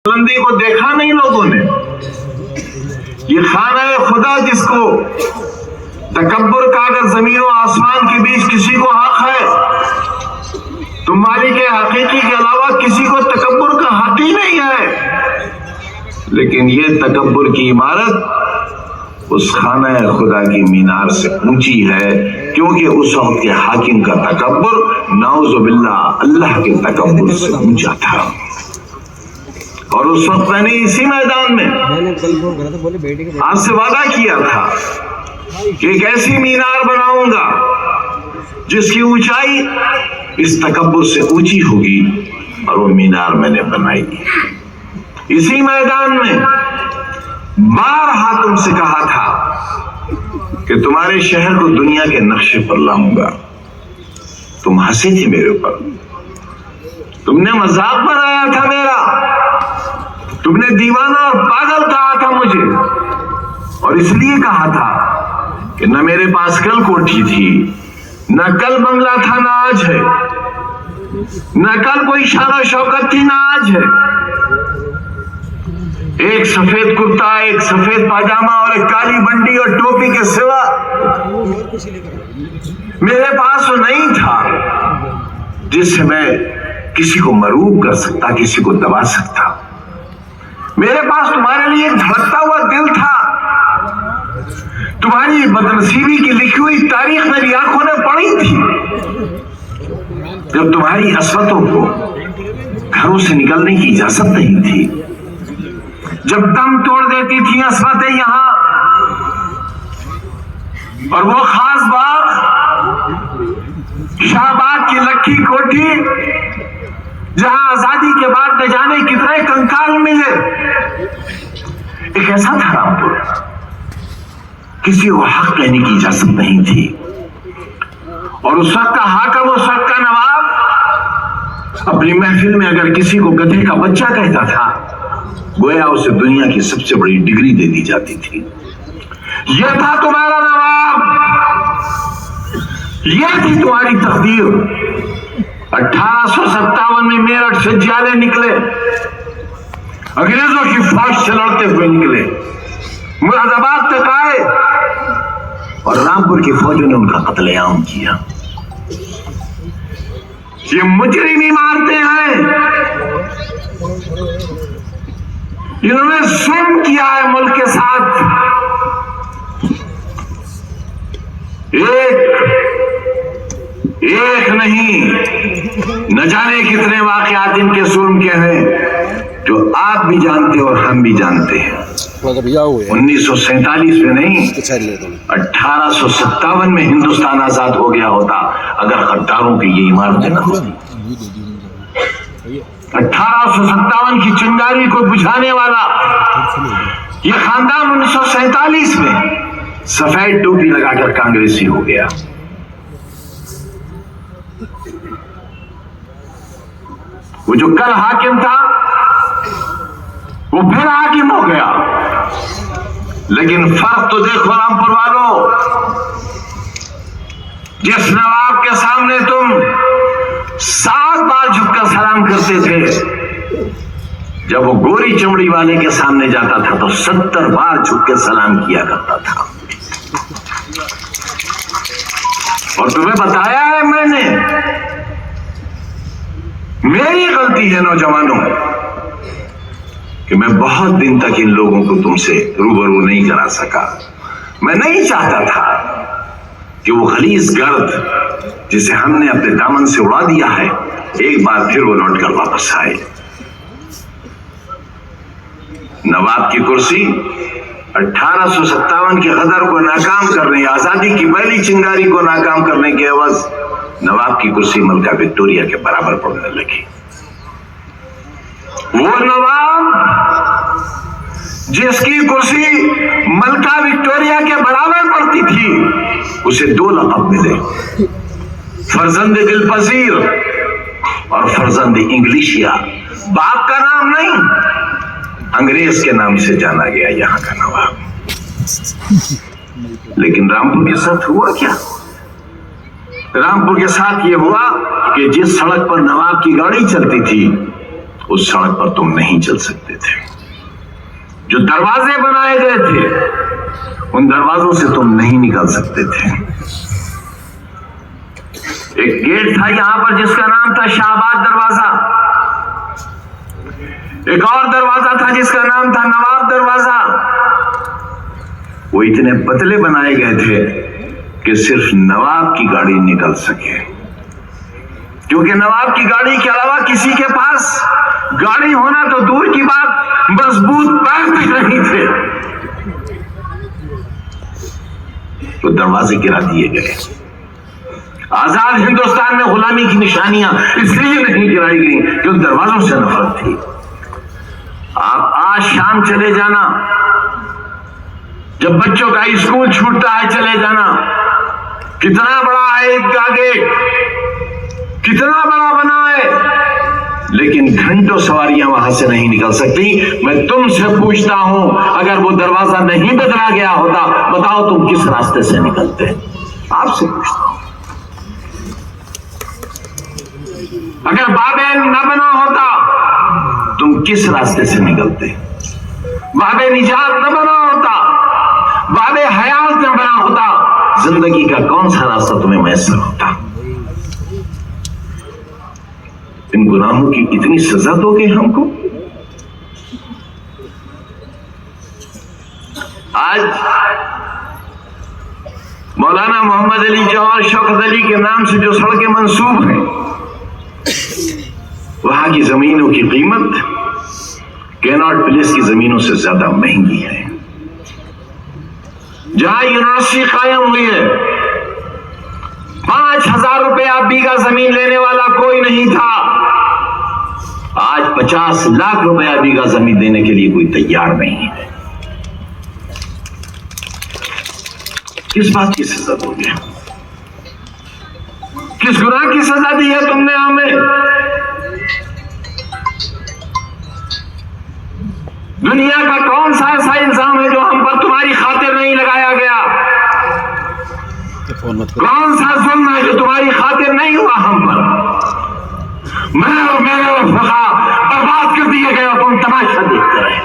बुलंदी को देखा नहीं लोगों ने। ये खाना खुदा जिसको तकब्बुर का अगर जमीन और आसमान के बीच किसी को हक है तो मालिक हकीकी के अलावा किसी को तकब्बुर का हक ही नहीं है। लेकिन ये तकब्बुर की इमारत उस खाना खुदा की मीनार से ऊंची है, क्योंकि उस वक्त के हाकिम का तकब्बुर नाउज़ुबिल्लाह अल्लाह के तकब्बुर से ऊंचा था। और उस वक्त मैंने इसी मैदान में आपसे वादा किया था कि एक ऐसी मीनार बनाऊंगा जिसकी ऊंचाई इस तकब्बुर से ऊंची होगी, और वो मीनार मैंने बनाई। इसी मैदान में बारहा तुमसे कहा था कि तुम्हारे शहर को दुनिया के नक्शे पर लाऊंगा। तुम हंसी थी मेरे ऊपर, तुमने मजाक बनाया था मेरा, तुमने दीवाना और पागल कहा था मुझे। और इसलिए कहा था कि न मेरे पास कल कोठी थी, न कल बंगला था, ना आज है, न कल कोई शान शौकत थी, ना आज है। एक सफेद कुर्ता, एक सफेद पाजामा और एक काली बंडी और टोपी के सिवा मेरे पास वो नहीं था जिससे मैं किसी को मरूब कर सकता, किसी को दबा सकता। मेरे पास तुम्हारे लिए एक धड़कता हुआ दिल था। तुम्हारी बदनसीबी की लिखी हुई तारीख मेरी आंखों ने पढ़ी थी। जब तुम्हारी असमतों को घरों से निकलने की इजाजत नहीं थी, जब दम तोड़ देती थी असमतें यहां, और वो खास बाग शाहबाग की लक्की कोठी जहां आजादी के बाद न जाने कितने कंकाल मिले। एक ऐसा था रामपुर, किसी को हक कहने की इजाजत नहीं थी। और उस वक्त का हाकिम, उस वक्त का नवाब अपनी महफिल में अगर किसी को गधे का बच्चा कहता था, गोया उसे दुनिया की सबसे बड़ी डिग्री दे दी जाती थी। यह था तुम्हारा नवाब, यह थी तुम्हारी तकदीर। 1857 में मेरठ से जियाले निकले, अंग्रेजों की फौज से लड़ते हुए निकले, मुरादाबाद तक आए और रामपुर की फौजों ने उनका कत्लेआम किया। ये मुजरिम इमारतें हैं, इन्होंने जुल्म किया है मुल्क के साथ। एक नहीं, न जाने कितने वाकयात इनके जुल्म के हैं जो आप भी जानते और हम भी जानते हैं। 1947 में नहीं, 1857 में हिंदुस्तान आजाद हो गया होता अगर गद्दारों की ये इमारतें न होती। 1857 की चिंगारी को बुझाने वाला ये खानदान 1947 में सफेद टोपी लगाकर कांग्रेसी हो गया। वो जो कल हाकिम था वो फिर हाकिम हो गया। लेकिन फर्क तो देखो रामपुर वालों, जिस नवाब के सामने तुम 7 बार झुककर सलाम करते थे, जब वो गोरी चमड़ी वाले के सामने जाता था तो 70 बार झुक के सलाम किया करता था। और तुम्हें बताया है मैंने, मेरी गलती है नौजवानों कि मैं बहुत दिन तक इन लोगों को तुमसे रूबरू नहीं करा सका। मैं नहीं चाहता था कि वो खलीस गर्द जिसे हमने अपने दामन से उड़ा दिया है, एक बार फिर वो लौट कर वापस आए। नवाब की कुर्सी 1857 के गदर को नाकाम करने, आजादी की पहली चिंगारी को नाकाम करने के एवज नवाब की कुर्सी मलका विक्टोरिया के बराबर पड़ने लगी। वो नवाब जिसकी कुर्सी मलका विक्टोरिया के बराबर पड़ती थी, उसे 2 लक़ब मिले, फर्जंद दिलपजीर और फर्जंद इंग्लिशिया। बाप का नाम नहीं, अंग्रेज के नाम से जाना गया यहां का नवाब। लेकिन रामपुर के साथ हुआ क्या? रामपुर के साथ ये हुआ कि जिस सड़क पर नवाब की गाड़ी चलती थी उस सड़क पर तुम नहीं चल सकते थे। जो दरवाजे बनाए गए थे उन दरवाजों से तुम नहीं निकल सकते थे। एक गेट था यहां पर जिसका नाम था शाहबाद दरवाजा, एक और दरवाजा था जिसका नाम था नवाब दरवाजा। वो इतने पतले बनाए गए थे कि सिर्फ नवाब की गाड़ी निकल सके, क्योंकि नवाब की गाड़ी के अलावा किसी के पास गाड़ी होना तो दूर की बात, मजबूत पैर भी नहीं थे। तो दरवाजे गिरा दिए गए। आजाद हिंदुस्तान में गुलामी की निशानियां इसलिए नहीं गिराई गई कि उन दरवाजों से नफरत थी। आप आज शाम चले जाना, जब बच्चों का स्कूल छूटता है चले जाना, कितना बड़ा है ईदगाह गेट, कितना बड़ा बना है, लेकिन घंटों सवारियां वहां से नहीं निकल सकती। मैं तुमसे पूछता हूं, अगर वो दरवाजा नहीं बदला गया होता, बताओ तुम किस रास्ते से निकलते? आपसे पूछता हूं। अगर बाबे न बना होता, तुम किस रास्ते से निकलते? बाबे निजात न बना होता, बाबे हयात न बना होता, जिंदगी का कौन सा रास्ता तुम्हें मैसर होता? इन गुनाहों की इतनी सजा दोगे हमको? आज मौलाना मोहम्मद अली जौहर शौकत अली के नाम से जो सड़कें मंसूब हैं, वहां की जमीनों की कीमत कैनॉट प्लेस की जमीनों से ज्यादा महंगी है। जहां यूनिवर्सिटी कायम हुई है, 5,000 रुपया बीघा जमीन लेने वाला कोई नहीं था। आज 50 लाख रुपया बीघा जमीन देने के लिए कोई तैयार नहीं है। किस बात की सजा दोगे? किस गुनाह की सजा दी है तुमने हमें? दुनिया का कौन सा ऐसा इंसान है जो हम पर तुम्हारी खातिर नहीं लगाया गया? कौन सा जुल्म है जो तुम्हारी खातिर नहीं हुआ हम पर? मैं और मेरे वफा बर्बाद कर दिए गए और तुम तमाशा देखते रहे।